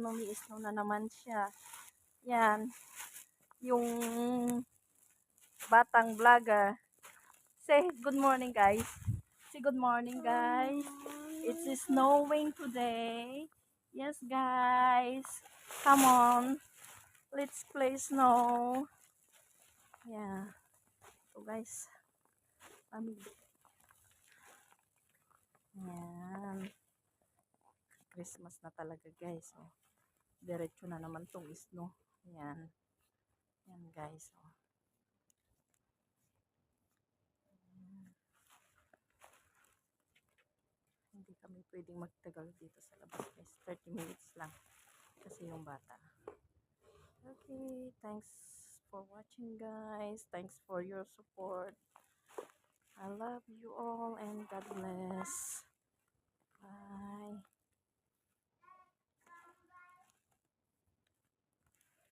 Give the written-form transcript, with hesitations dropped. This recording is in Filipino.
Umiislaw na naman siya. Yan. Yung batang vlogger. Say good morning, guys. Say good morning, guys. It's snowing today. Yes, guys. Come on. Let's play snow. Yeah. So, guys. Yan. Christmas na talaga, guys. Oh. Diretso na naman tong snow. Yan. Yan, guys. Oh. Hindi kami pwedeng magtagal dito sa labas, guys. 30 minutes lang. Kasi yung bata. Okay. Thanks for watching, guys. Thanks for your support. I love you all and God bless. Bye.